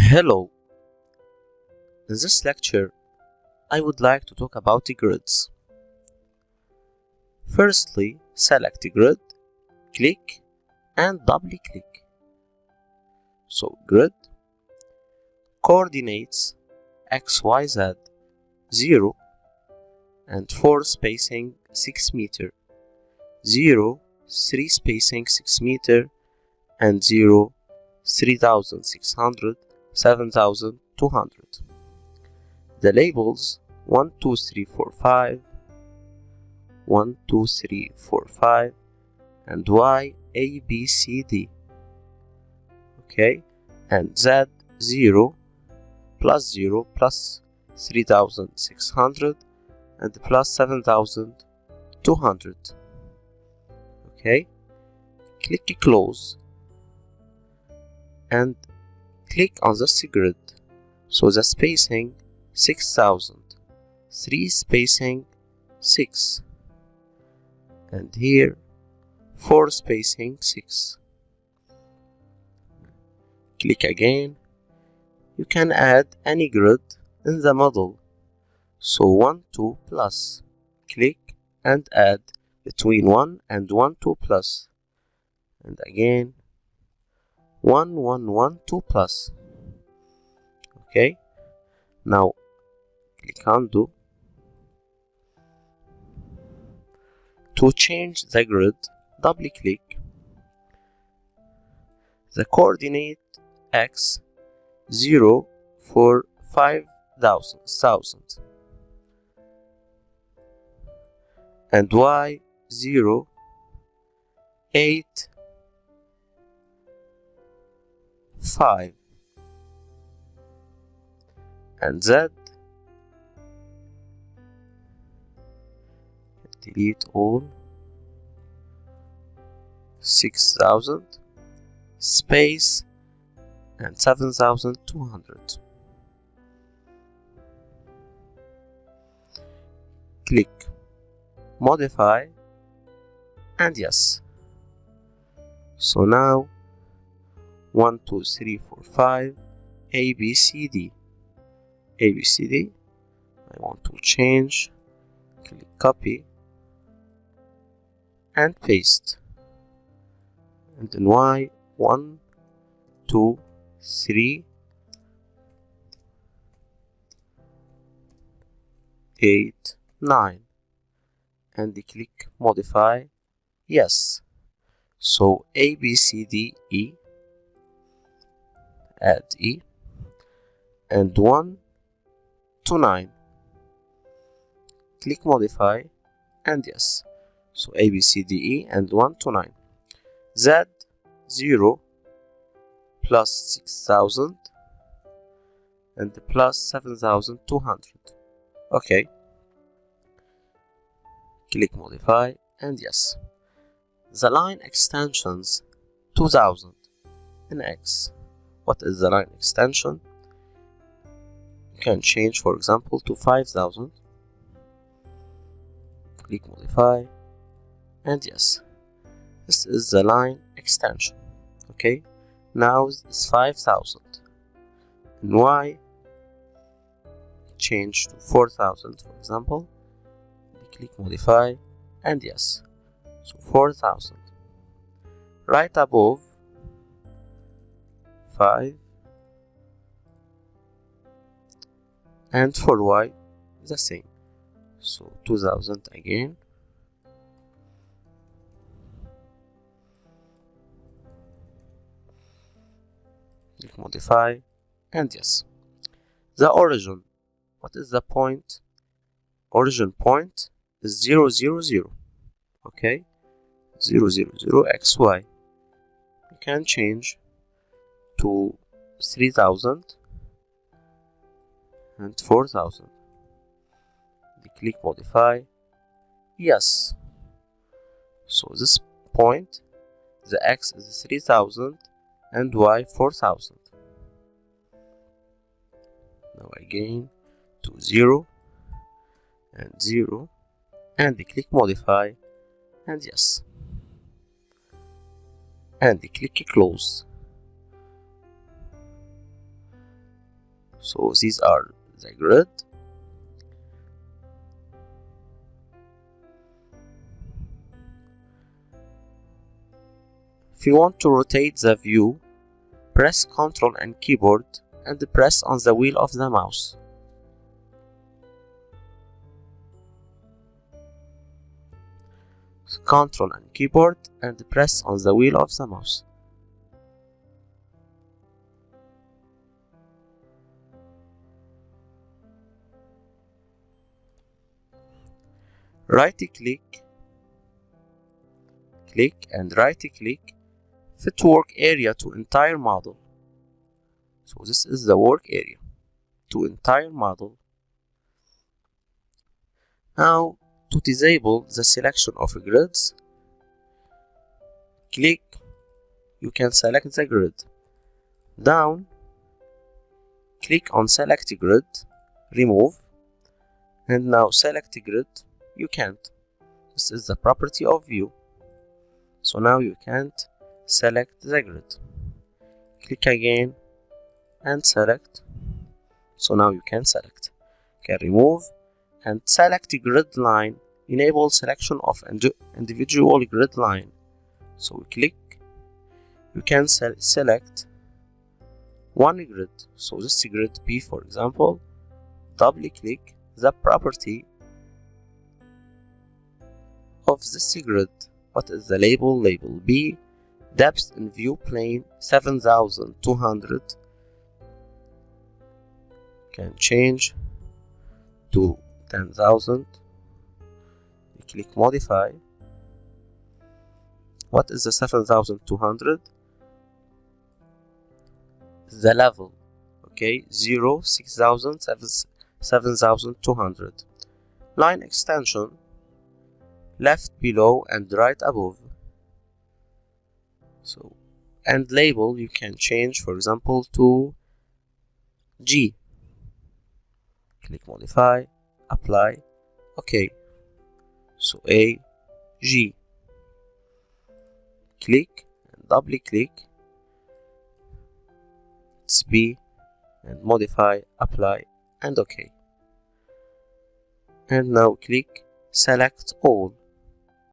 Hello. In this lecture, I would like to talk about the grids. Firstly, select a grid, click and double click. So grid, coordinates x, y, z, 0 and 4 spacing 6 meter, 0, 3 spacing 6 meter and 0, 3600, 7200. The labels 1, 2, 3, 4, 5, 1, 2, 3, 4, 5 and Y, A, B, C, D. Okay, and Z 0 plus 3600 and plus 7200. Okay, click close and click on the grid. So the spacing 6000, 3 spacing 6 and here 4 spacing 6. Click again. You can add any grid in the middle. So 1, 2 plus. Click and add between 1 and 1, 2 plus. And again 1, 1, 1, 2 plus. Okay. Now click undo. To change the grid, double click. The coordinate x 0 for 5000 and y 0, 8, 5 and z, delete all, 6000 space and 7200. Click modify and yes. So now 1, 2, 3, 4, 5 A, B, C, D. A, B, C, D. I want to change. Click copy and paste. And then Y 1, 2, 3, 8, 9 and click modify yes. So A, B, C, D, E, add E and 1 to 9. Click modify and yes. So A, B, C, D, E and 1 to 9. Z 0 plus 6000 and plus 7200. Okay. Click modify and yes. The line extensions 2000 in X. What is the line extension? You can change, for example, to 5000. Click modify and yes. This is the line extension. Okay. Now it's 5000 and Y change to 4000, for example. Click modify and yes. So 4000. Right above 5 and for Y the same. So 2000 again. Click modify and yes. The origin. What is the point? Origin point is 0, 0, 0. Okay, 0, 0, 0 xy. You can change to 3000 and 4000. Click modify yes. So this point, the x is 3000 and y 4000. Now again to 0 and 0 and click modify and yes. and click close. So these are the grid. If you want to rotate the view, press Ctrl and keyboard and press on the wheel of the mouse. Ctrl and keyboard and press on the wheel of the mouse. Right-click, click and right-click, fit work area to entire model. So this is the work area to entire model. Now to disable the selection of grids, click, you can select the grid. Down, click on select grid, remove, and now select grid, you can't. This is the property of view. So now you can't select the grid. Click again and select. So now you can select. You can remove and select grid line. Enable selection of individual grid line. So we click. You can select one grid. So this grid B, for example. Double click the property of this grid. What is the label? Label B. Depth in view plane 7200. Can change to 10,000. We click modify. What is the 7200? The level. Okay, 0, 6000, 7200. Line extension, left below and right above. So, and label you can change, for example, to G. Click modify, apply, OK. So A, G. Click and double click. It's B and modify, apply, and OK. And now click select all.